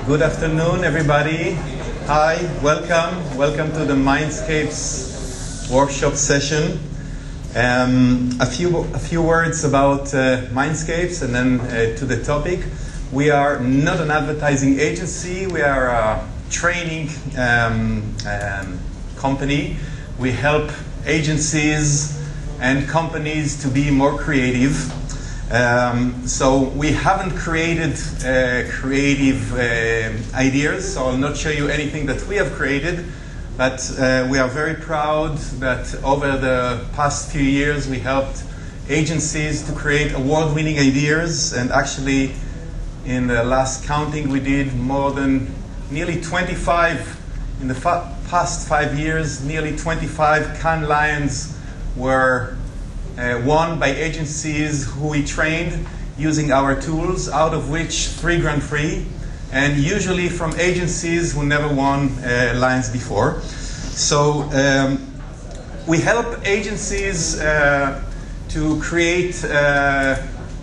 Good afternoon, everybody. Hi, welcome. Welcome to the Mindscapes workshop session. A few words about Mindscapes and then to the topic. We are not an advertising agency. We are a training company. We help agencies and companies to be more creative. So we haven't created creative ideas, so I'll not show you anything that we have created, but we are very proud that over the past few years we helped agencies to create award-winning ideas, and actually in the last counting we did more than nearly 25, in the past 5 years, nearly 25 Cannes Lions were won by agencies who we trained using our tools, out of which 3 Grand Prix, and usually from agencies who never won Lions before. So we help agencies to create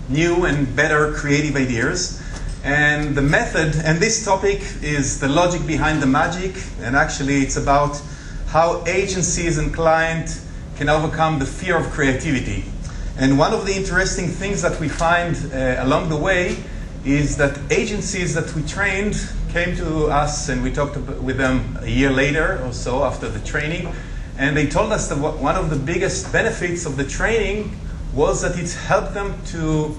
new and better creative ideas. And the method, and this topic is the logic behind the magic, and actually it's about how agencies and clients can overcome the fear of creativity. And one of the interesting things that we find along the way is that agencies that we trained came to us, and we talked with them a year later or so after the training, and they told us that one of the biggest benefits of the training was that it helped them to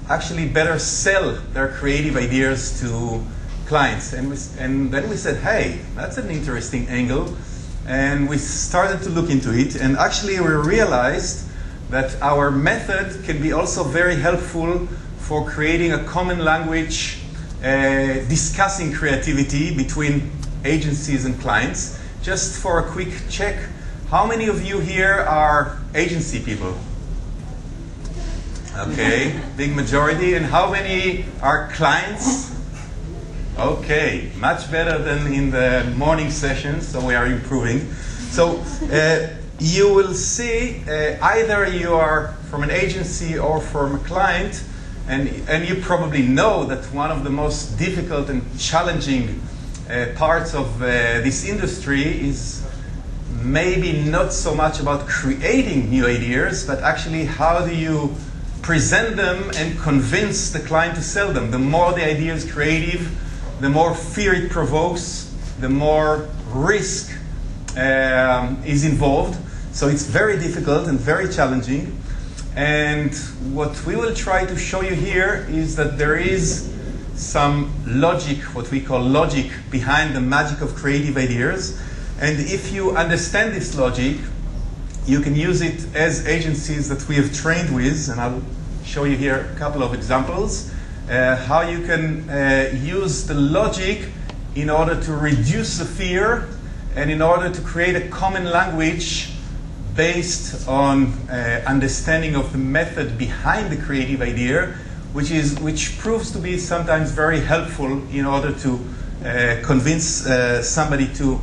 actually better sell their creative ideas to clients. And then we said, hey, that's an interesting angle. And we started to look into it, and actually we realized that our method can be also very helpful for creating a common language, discussing creativity between agencies and clients. Just for a quick check, how many of you here are agency people? Okay, big majority. And how many are clients? Okay, much better than in the morning sessions, so we are improving. So you will see either you are from an agency or from a client, and you probably know that one of the most difficult and challenging parts of this industry is maybe not so much about creating new ideas, but actually how do you present them and convince the client to sell them. The more the idea is creative, the more fear it provokes, the more risk is involved. So it's very difficult and very challenging. And what we will try to show you here is that there is some logic, what we call logic, behind the magic of creative ideas. And if you understand this logic, you can use it as agencies that we have trained with, and I'll show you here a couple of examples. How you can use the logic in order to reduce the fear and in order to create a common language based on understanding of the method behind the creative idea, which proves to be sometimes very helpful in order to convince somebody to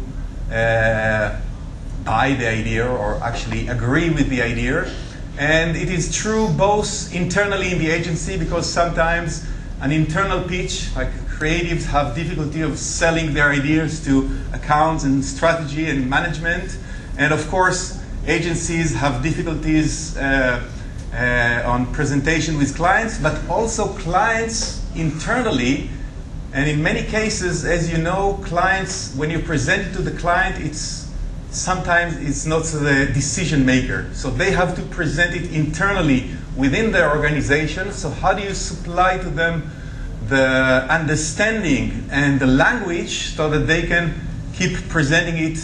buy the idea or actually agree with the idea. And it is true both internally in the agency, because sometimes an internal pitch, like creatives have difficulty of selling their ideas to accounts and strategy and management. And of course, agencies have difficulties on presentation with clients, but also clients internally. And in many cases, as you know, clients, when you present it to the client, sometimes it's not the decision maker. So they have to present it internally within their organization. So how do you supply to them the understanding and the language so that they can keep presenting it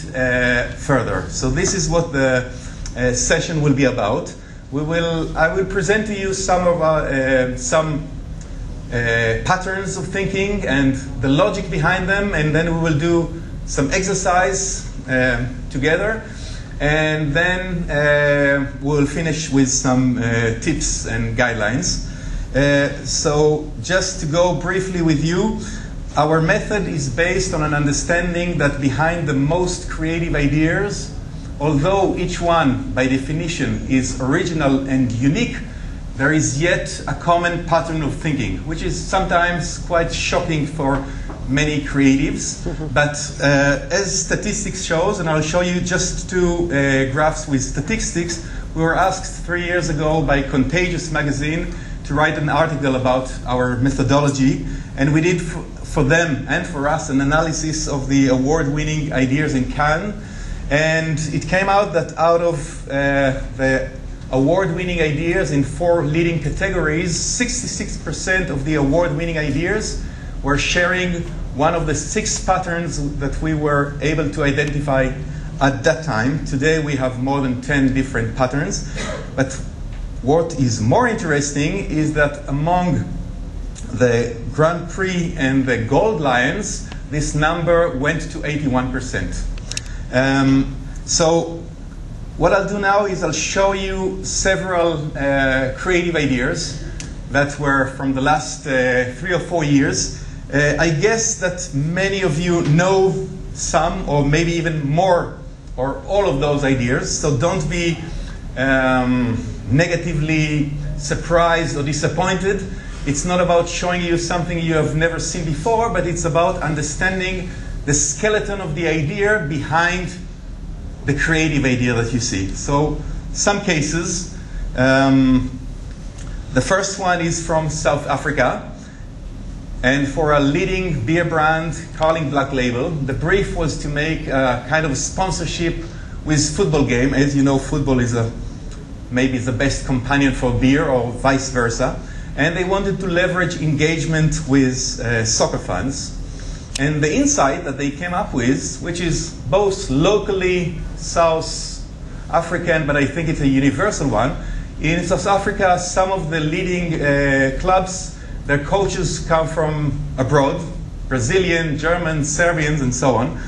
further? So this is what the session will be about. I will present to you some of our, patterns of thinking and the logic behind them, and then we will do some exercise together, and then we'll finish with some tips and guidelines. So just to go briefly with you, our method is based on an understanding that behind the most creative ideas, although each one by definition is original and unique, there is yet a common pattern of thinking, which is sometimes quite shocking for many creatives, but as statistics shows, and I'll show you just two graphs with statistics, we were asked 3 years ago by Contagious magazine to write an article about our methodology, and we did for them and for us an analysis of the award-winning ideas in Cannes, and it came out that out of the award-winning ideas in 4 leading categories, 66% of the award-winning ideas were sharing one of the 6 patterns that we were able to identify at that time. Today we have more than 10 different patterns, but what is more interesting is that among the Grand Prix and the Gold Lions, this number went to 81%. So what I'll do now is I'll show you several creative ideas that were from the last 3 or 4 years. I guess that many of you know some or maybe even more or all of those ideas, so don't be negatively surprised or disappointed. It's not about showing you something you have never seen before, but it's about understanding the skeleton of the idea behind the creative idea that you see. So some cases, the first one is from South Africa, and for a leading beer brand, Carling Black Label, the brief was to make a kind of sponsorship with football game. As you know, football is maybe the best companion for beer or vice versa. And they wanted to leverage engagement with soccer fans. And the insight that they came up with, which is both locally South African, but I think it's a universal one. In South Africa, some of the leading clubs, their coaches come from abroad, Brazilian, German, Serbians, and so on.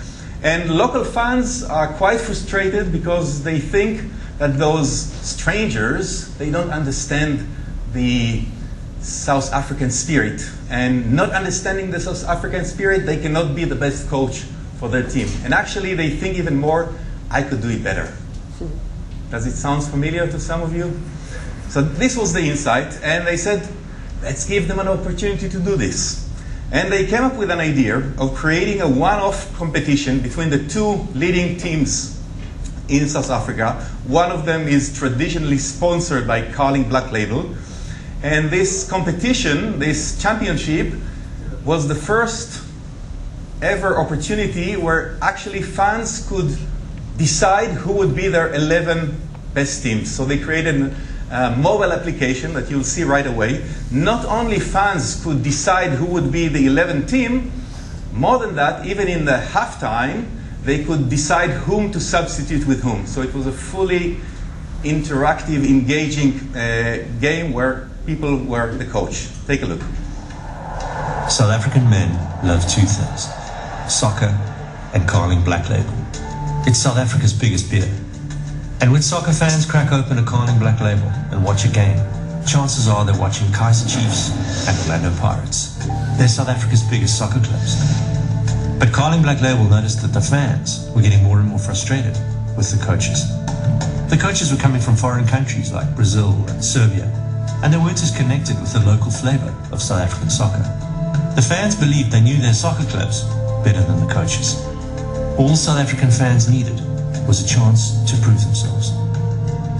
And local fans are quite frustrated because they think that those strangers, they don't understand the South African spirit. And not understanding the South African spirit, they cannot be the best coach for their team. And actually, they think even more, I could do it better. Does it sound familiar to some of you? So this was the insight, and they said, let's give them an opportunity to do this. And they came up with an idea of creating a one-off competition between the 2 leading teams in South Africa. One of them is traditionally sponsored by Carling Black Label. And this competition, this championship, was the first ever opportunity where actually fans could decide who would be their 11 best teams. So they created a mobile application that you'll see right away. Not only fans could decide who would be the 11th team, more than that, even in the halftime, they could decide whom to substitute with whom. So it was a fully interactive, engaging game where people were the coach. Take a look. South African men love 2 things, soccer and Carling Black Label. It's South Africa's biggest beer. And when soccer fans crack open a Carling Black Label and watch a game, chances are they're watching Kaizer Chiefs and Orlando Pirates. They're South Africa's biggest soccer clubs. But Carling Black Label noticed that the fans were getting more and more frustrated with the coaches. The coaches were coming from foreign countries like Brazil and Serbia, and they weren't as connected with the local flavor of South African soccer. The fans believed they knew their soccer clubs better than the coaches. All South African fans needed was a chance to prove themselves.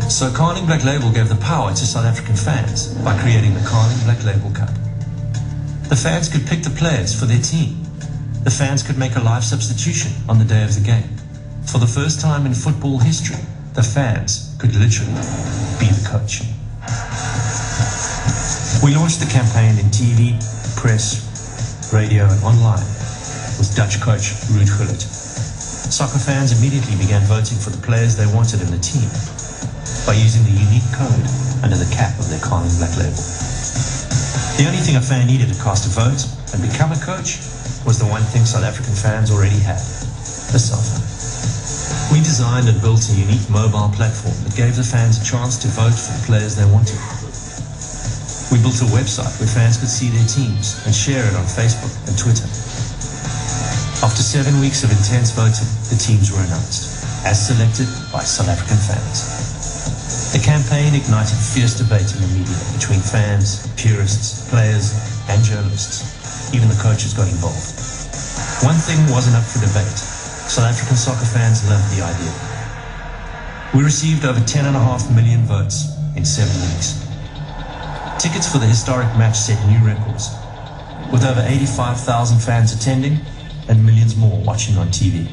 So Carling Black Label gave the power to South African fans by creating the Carling Black Label Cup. The fans could pick the players for their team. The fans could make a live substitution on the day of the game. For the first time in football history, the fans could literally be the coach. We launched the campaign in TV, press, radio, and online with Dutch coach Ruud Gullit. Soccer fans immediately began voting for the players they wanted in the team by using the unique code under the cap of their Carling Black Label. The only thing a fan needed to cast a vote and become a coach was the one thing South African fans already had, a cell phone. We designed and built a unique mobile platform that gave the fans a chance to vote for the players they wanted. We built a website where fans could see their teams and share it on Facebook and Twitter. After 7 weeks of intense voting, the teams were announced, as selected by South African fans. The campaign ignited fierce debate in the media between fans, purists, players, and journalists. Even the coaches got involved. One thing wasn't up for debate. South African soccer fans loved the idea. We received over 10.5 million votes in 7 weeks. Tickets for the historic match set new records, with over 85,000 fans attending and millions more watching on TV.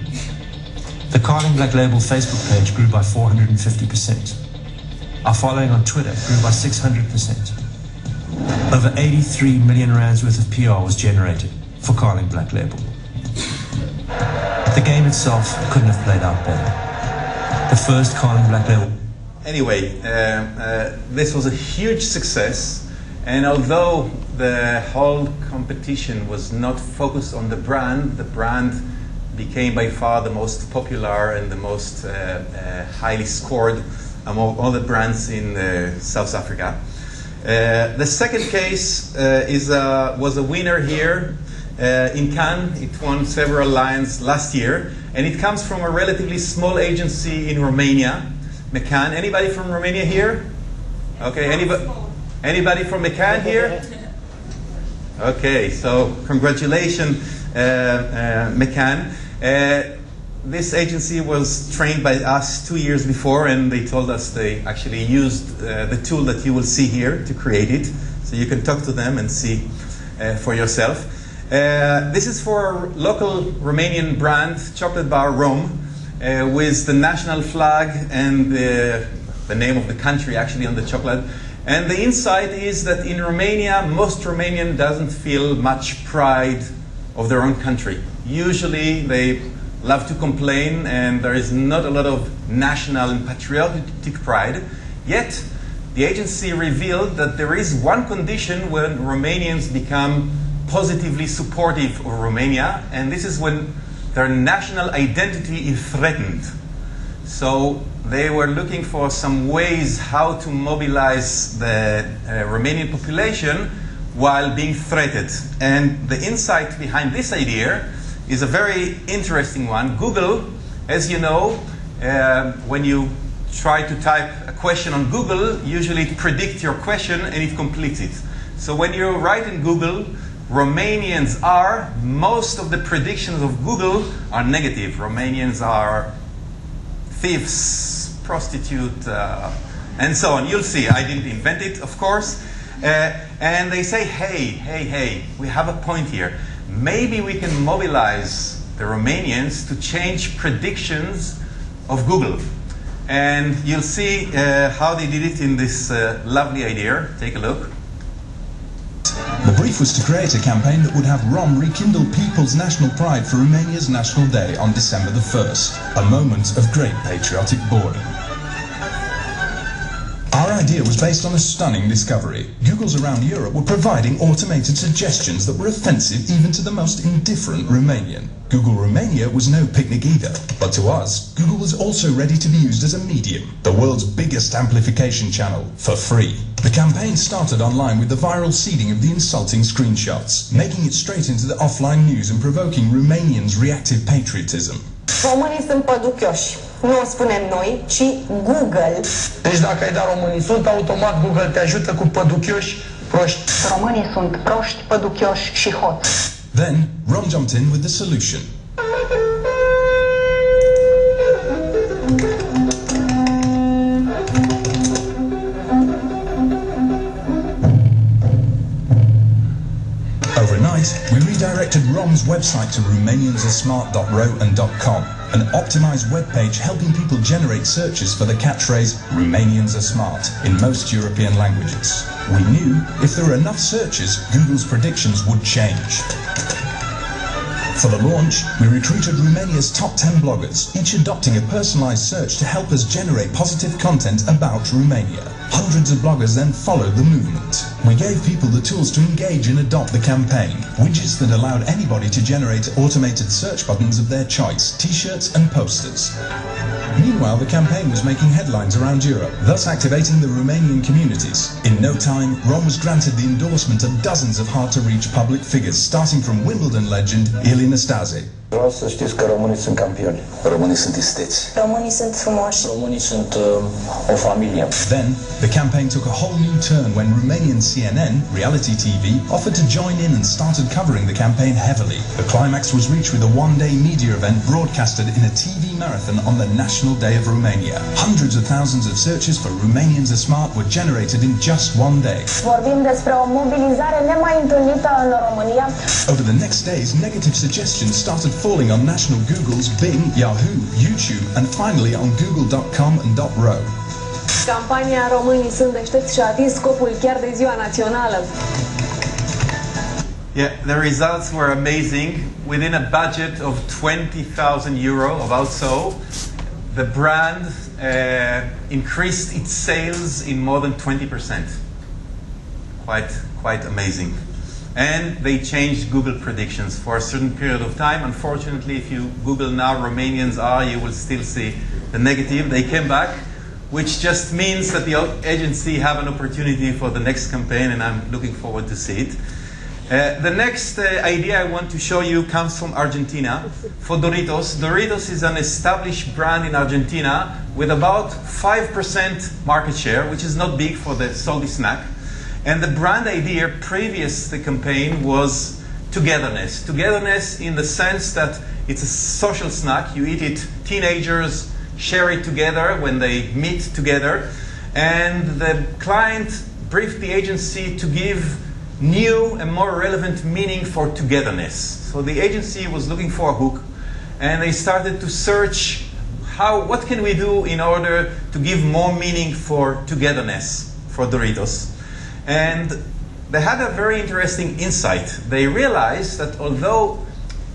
The Carling Black Label Facebook page grew by 450%. Our following on Twitter grew by 600%. Over 83 million rands worth of PR was generated for Carling Black Label. The game itself couldn't have played out better. The first Carling Black Label. Anyway, this was a huge success, and although the whole competition was not focused on the brand became by far the most popular and the most highly scored among all the brands in South Africa. The second case was a winner here in Cannes. It won several lions last year, and it comes from a relatively small agency in Romania, McCann. Anybody from Romania here? Okay, anybody from McCann here? Okay, so congratulations, McCann. This agency was trained by us 2 years before, and they told us they actually used the tool that you will see here to create it. So you can talk to them and see for yourself. This is for a local Romanian brand, chocolate bar Rome, with the national flag and the name of the country actually on the chocolate. And the insight is that in Romania, most Romanian doesn't feel much pride of their own country. Usually they love to complain, and there is not a lot of national and patriotic pride. Yet, the agency revealed that there is one condition when Romanians become positively supportive of Romania, and this is when their national identity is threatened. So they were looking for some ways how to mobilize the Romanian population while being threatened. And the insight behind this idea is a very interesting one. Google, as you know, when you try to type a question on Google, usually it predicts your question and it completes it. So when you write in Google, Romanians are, most of the predictions of Google are negative. Romanians are thieves, prostitute, and so on. You'll see, I didn't invent it, of course. And they say, hey, we have a point here. Maybe we can mobilize the Romanians to change predictions of Google. And you'll see how they did it in this lovely idea. Take a look. The brief was to create a campaign that would have ROM rekindle people's national pride for Romania's National Day on December the 1st, a moment of great patriotic boredom. Our idea was based on a stunning discovery. Googles around Europe were providing automated suggestions that were offensive even to the most indifferent Romanian. Google Romania was no picnic either, but to us, Google was also ready to be used as a medium, the world's biggest amplification channel, for free. The campaign started online with the viral seeding of the insulting screenshots, making it straight into the offline news and provoking Romanians' reactive patriotism. Românii sunt păduchioși. Nu o spunem noi, ci Google. Deci dacă ai da românii sunt, automat Google te ajută cu păduchioși proști. Românii sunt proști, păduchioși și hoți. Then, Rom jumped in with the solution. Overnight, we redirected ROM's website to romaniansasmart.ro and .com, an optimized web page helping people generate searches for the catchphrase Romanians are smart in most European languages. We knew if there were enough searches, Google's predictions would change. For the launch, we recruited Romania's top 10 bloggers, each adopting a personalized search to help us generate positive content about Romania. Hundreds of bloggers then followed the movement. We gave people the tools to engage and adopt the campaign, widgets that allowed anybody to generate automated search buttons of their choice, t-shirts and posters. Meanwhile, the campaign was making headlines around Europe, thus activating the Romanian communities. In no time, Rom was granted the endorsement of dozens of hard-to-reach public figures, starting from Wimbledon legend Ilie Nastase. Vreau să știți că românii sunt campioni. Românii sunt isteți. Românii sunt frumoși. Românii sunt o familie. Then, the campaign took a whole new turn when Romanian CNN, reality TV, offered to join in and started covering the campaign heavily. The climax was reached with a one-day media event broadcasted in a TV marathon on the National Day of Romania. Hundreds of thousands of searches for Romanians are smart were generated in just one day. Vorbim despre o mobilizare nemai întâlnită în România. Over the next days, negative suggestions started falling on national Google's Bing, Yahoo, YouTube, and finally on Google.com and .ro. Campania Românii sunt deștepți și a atins scopul chiar de ziua națională. Yeah, the results were amazing. Within a budget of 20,000 euro, about so, the brand increased its sales in more than 20%. Quite amazing. And they changed Google predictions for a certain period of time. Unfortunately, if you Google now Romanians are, you will still see the negative. They came back, which just means that the agency have an opportunity for the next campaign, and I'm looking forward to see it. The next idea I want to show you comes from Argentina, for Doritos. Doritos is an established brand in Argentina with about 5% market share, which is not big for the salty snack. And the brand idea previous to the campaign was togetherness. Togetherness in the sense that it's a social snack. You eat it, teenagers share it together when they meet together. And the client briefed the agency to give new and more relevant meaning for togetherness. So the agency was looking for a hook, and they started to search what can we do in order to give more meaning for togetherness for Doritos. And they had a very interesting insight. They realized that although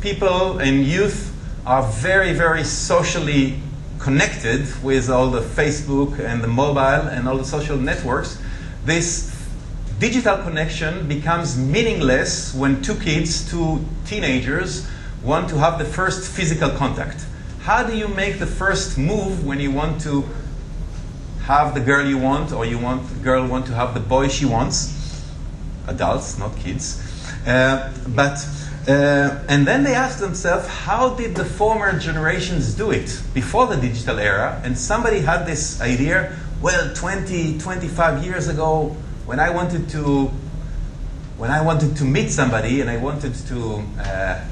people and youth are very, very socially connected with all the Facebook and the mobile and all the social networks, this digital connection becomes meaningless when two teenagers want to have the first physical contact. How do you make the first move when you want to have the girl you want, or the girl want to have the boy she wants? Adults, not kids. And then they asked themselves, how did the former generations do it before the digital era? And somebody had this idea, well, 20, 25 years ago, when I wanted to meet somebody and I wanted to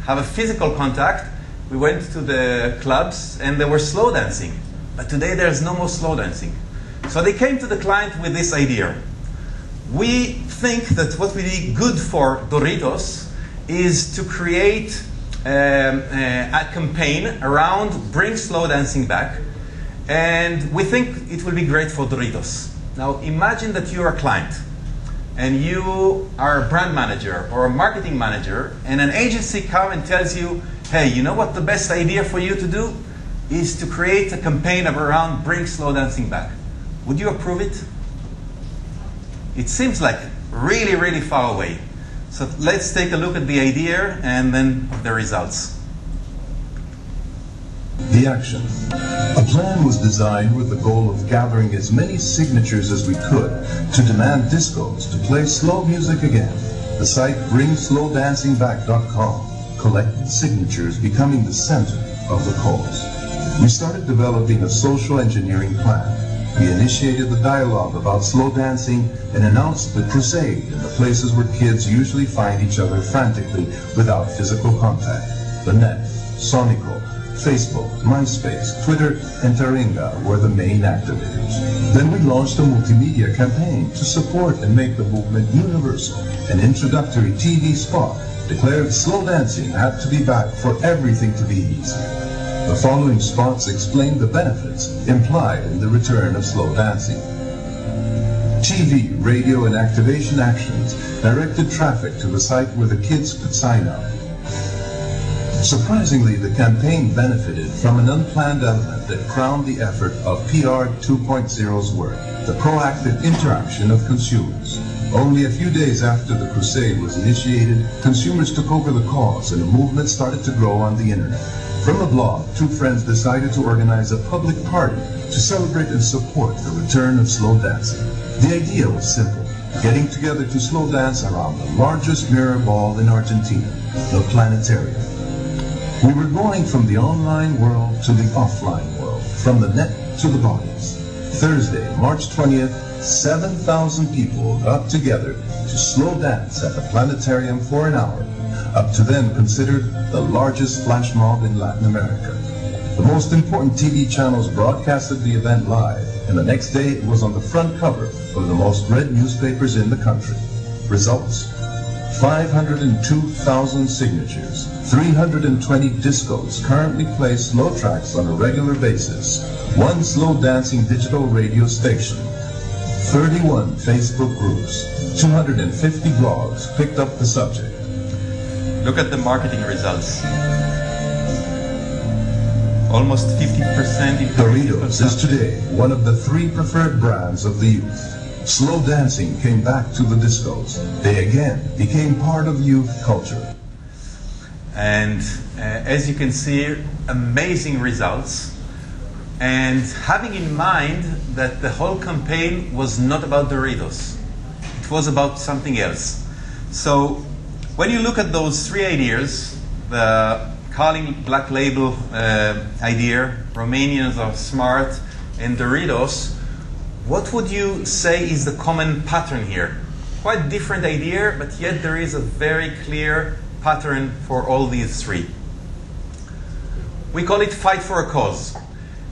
have a physical contact, we went to the clubs and there were slow dancing. But today there's no more slow dancing. So they came to the client with this idea. We think that what would be good for Doritos is to create a campaign around bring slow dancing back. And we think it will be great for Doritos. Now imagine that you're a client and you are a brand manager or a marketing manager, and an agency comes and tells you, hey, you know what the best idea for you to do is to create a campaign around bring slow dancing back. Would you approve it? It seems like really, really far away. So let's take a look at the idea and then the results. The action. A plan was designed with the goal of gathering as many signatures as we could to demand discos to play slow music again. The site bringslowdancingback.com collected signatures, becoming the center of the cause. We started developing a social engineering plan. We initiated the dialogue about slow dancing and announced the crusade in the places where kids usually find each other frantically without physical contact. The net, Sonico, Facebook, Mindscapes, Twitter, and Taringa were the main activators. Then we launched a multimedia campaign to support and make the movement universal. An introductory TV spot declared slow dancing had to be back for everything to be easy. The following spots explain the benefits implied in the return of slow dancing. TV, radio, and activation actions directed traffic to the site where the kids could sign up. Surprisingly, the campaign benefited from an unplanned element that crowned the effort of PR 2.0's work, the proactive interaction of consumers. Only a few days after the crusade was initiated, consumers took over the cause and a movement started to grow on the internet. From a blog, two friends decided to organize a public party to celebrate and support the return of slow dancing. The idea was simple, getting together to slow dance around the largest mirror ball in Argentina, the planetarium. We were going from the online world to the offline world, from the net to the bodies. Thursday, March 20th, 7,000 people got together to slow dance at the planetarium for an hour, up to then considered the largest flash mob in Latin America. The most important TV channels broadcasted the event live, and the next day it was on the front cover of the most read newspapers in the country. Results? 502,000 signatures, 320 discos currently play slow tracks on a regular basis, 1 slow dancing digital radio station, 31 Facebook groups, 250 blogs picked up the subject. Look at the marketing results. Almost 50% increase. Doritos is today one of the 3 preferred brands of the youth. Slow dancing came back to the discos. They again became part of youth culture. And as you can see, amazing results. And having in mind that the whole campaign was not about Doritos. It was about something else. So when you look at those 3 ideas, the Carling Black Label idea, Romanians are smart, and Doritos, what would you say is the common pattern here? Quite different idea, but yet there is a very clear pattern for all these 3. We call it fight for a cause.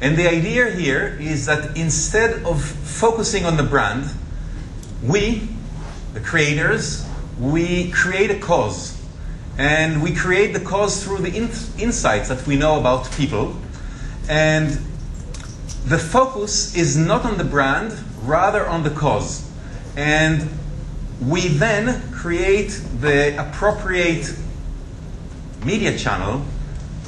And the idea here is that instead of focusing on the brand, we, the creators, we create a cause. And we create the cause through the insights that we know about people. And the focus is not on the brand, rather on the cause. And we then create the appropriate media channel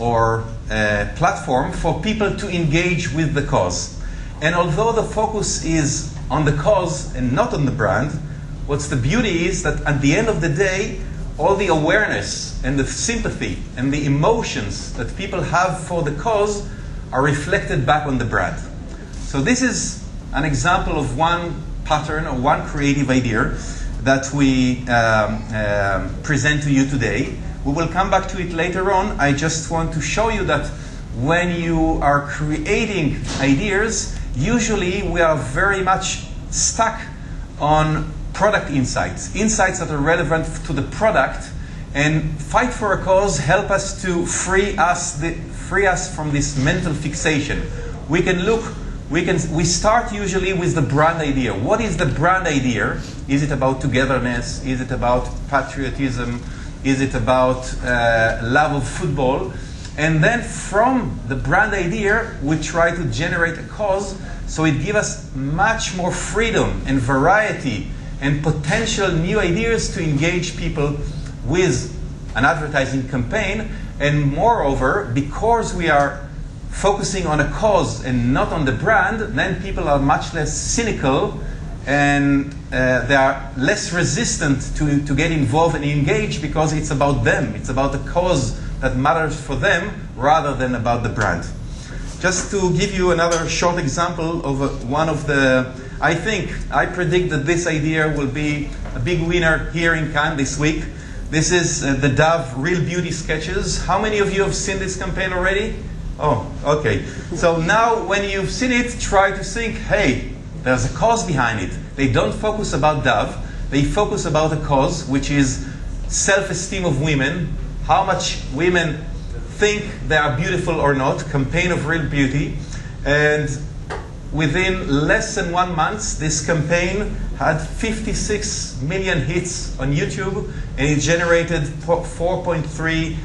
or platform for people to engage with the cause. And although the focus is on the cause and not on the brand, what's the beauty is that at the end of the day, all the awareness and the sympathy and the emotions that people have for the cause are reflected back on the brand. So this is an example of one pattern or one creative idea that we present to you today. We will come back to it later on. I just want to show you that when you are creating ideas, usually we are very much stuck on product insights, insights that are relevant to the product, and fight for a cause help us to free us from this mental fixation. We start usually with the brand idea. What is the brand idea? Is it about togetherness? Is it about patriotism? Is it about love of football? And then from the brand idea, we try to generate a cause, so it gives us much more freedom and variety and potential new ideas to engage people with an advertising campaign. And moreover, because we are focusing on a cause and not on the brand, then people are much less cynical and they are less resistant to get involved and engage, because it's about them. It's about the cause that matters for them rather than about the brand. Just to give you another short example of one of the, I predict that this idea will be a big winner here in Cannes this week. This is the Dove Real Beauty Sketches. How many of you have seen this campaign already? Oh, okay. So now when you've seen it, try to think, hey, there's a cause behind it. They don't focus about Dove. They focus about a cause, which is self-esteem of women, how much women think they are beautiful or not, campaign of real beauty. And within less than 1 month, this campaign had 56 million hits on YouTube, and it generated 4.3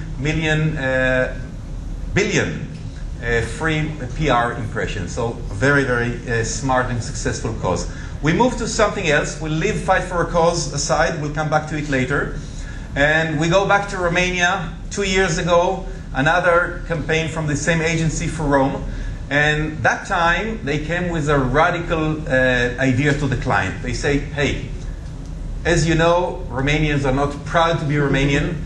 billion free PR impressions. So very, very smart and successful cause. We move to something else. We'll leave Fight for a Cause aside. We'll come back to it later. And we go back to Romania 2 years ago, another campaign from the same agency for Rome. And that time, they came with a radical idea to the client. They say, hey, as you know, Romanians are not proud to be Romanian.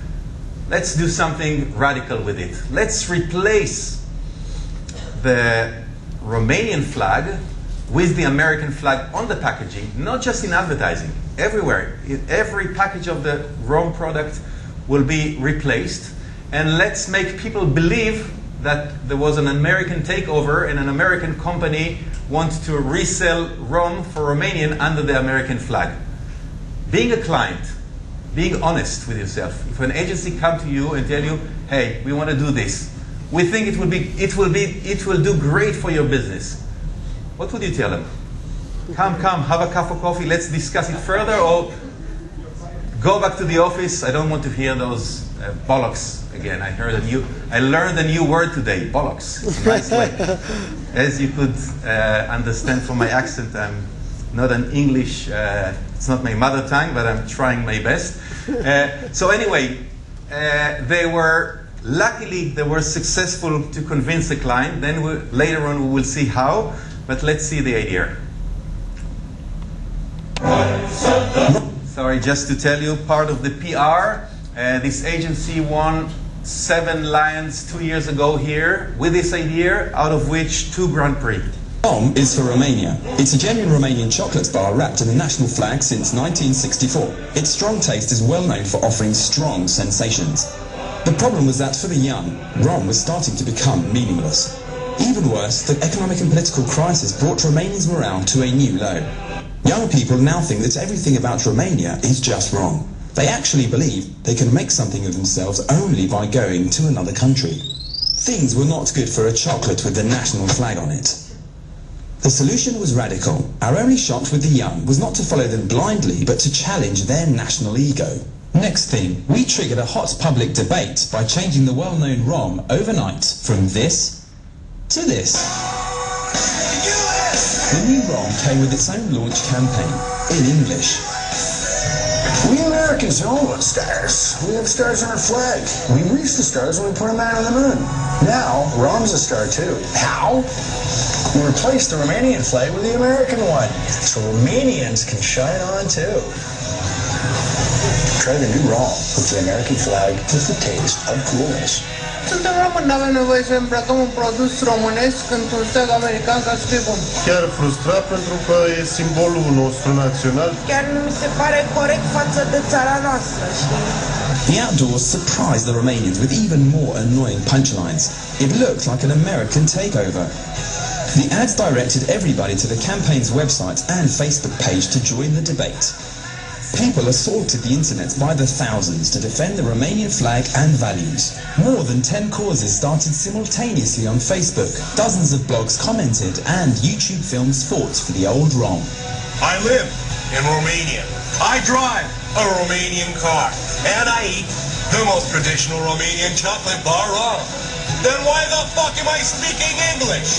Let's do something radical with it. Let's replace the Romanian flag with the American flag on the packaging, not just in advertising, everywhere. Every package of the Rome product will be replaced. and let's make people believe that there was an American takeover and an American company wants to resell rum for Romanian under the American flag. Being a client, being honest with yourself. If an agency comes to you and tell you, hey, we want to do this, we think it will do great for your business, what would you tell them? Come, have a cup of coffee, let's discuss it further, or go back to the office, I don't want to hear those bollocks again. I learned a new word today, bollocks. It's a nice way. As you could understand from my accent, I'm not an English, it's not my mother tongue, but I'm trying my best. So anyway, luckily they were successful to convince the client. Then later on we will see how, but let's see the idea. Sorry, just to tell you, part of the PR, this agency won 7 Lions 2 years ago here with this idea, out of which 2 Grand Prix. ROM is for Romania. It's a genuine Romanian chocolate bar wrapped in the national flag since 1964. Its strong taste is well known for offering strong sensations. The problem was that for the young, ROM was starting to become meaningless. Even worse, the economic and political crisis brought Romanians' morale to a new low. Young people now think that everything about Romania is just wrong. They actually believe they can make something of themselves only by going to another country. Things were not good for a chocolate with the national flag on it. The solution was radical. Our only shot with the young was not to follow them blindly, but to challenge their national ego. Next thing, we triggered a hot public debate by changing the well-known ROM overnight from this to this. The new ROM came with its own launch campaign, in English. We Americans all want stars. We have stars on our flag. We reached the stars when we put a man on the moon. Now, ROM's a star too. How? We replaced the Romanian flag with the American one, so Romanians can shine on too. Try the new ROM with the American flag with the taste of coolness. Suntem români, nu avem nevoie să îmbrăcăm un produs românesc într-un steag american ca să fie bun. Chiar frustrat pentru că e simbolul nostru național. Chiar nu mi se pare corect față de țara noastră. The outdoors surprised the Romanians with even more annoying punchlines. It looked like an American takeover. The ads directed everybody to the campaign's website and Facebook page to join the debate. People assaulted the internet by the thousands to defend the Romanian flag and values. More than 10 causes started simultaneously on Facebook. Dozens of blogs commented and YouTube films fought for the old ROM. I live in Romania. I drive a Romanian car. And I eat the most traditional Romanian chocolate bar ROM. Then why the fuck am I speaking English?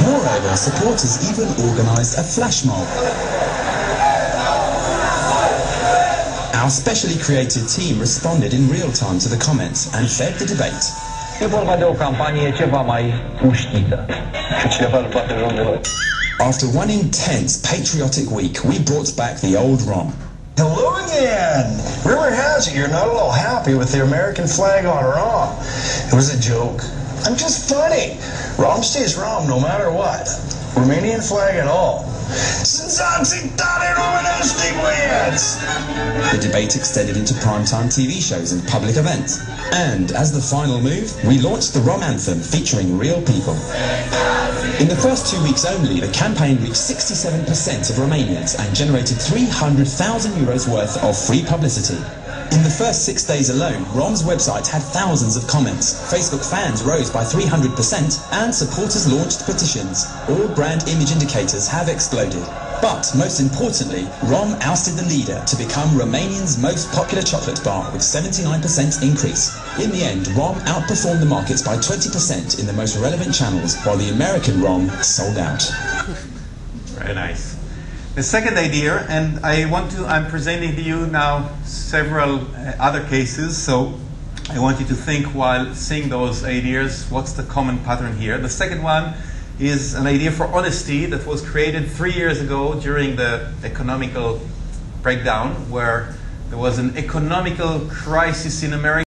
Moreover, supporters even organized a flash mob. Our specially created team responded in real time to the comments and fed the debate. E vorba de o campanie ceva mai puștită și cineva îl bate joc de noi. After one intense patriotic week, we brought back the old ROM. Hello again! Rumor has it you're not at all happy with the American flag on ROM. It was a joke. I'm just funny. ROM stays ROM no matter what. Romanian flag and all. The debate extended into primetime TV shows and public events. And as the final move, we launched the ROM anthem featuring real people. In the first 2 weeks only, the campaign reached 67% of Romanians and generated €300,000 worth of free publicity. In the first 6 days alone, ROM's website had thousands of comments, Facebook fans rose by 300%, and supporters launched petitions. All brand image indicators have exploded. But, most importantly, ROM ousted the leader to become Romania's most popular chocolate bar with 79% increase. In the end, ROM outperformed the markets by 20% in the most relevant channels, while the American ROM sold out. Very nice. The second idea, and I'm presenting to you now several other cases, so I want you to think while seeing those ideas, what's the common pattern here? The second one is an idea for honesty that was created 3 years ago during the economical breakdown, where there was an economical crisis in America.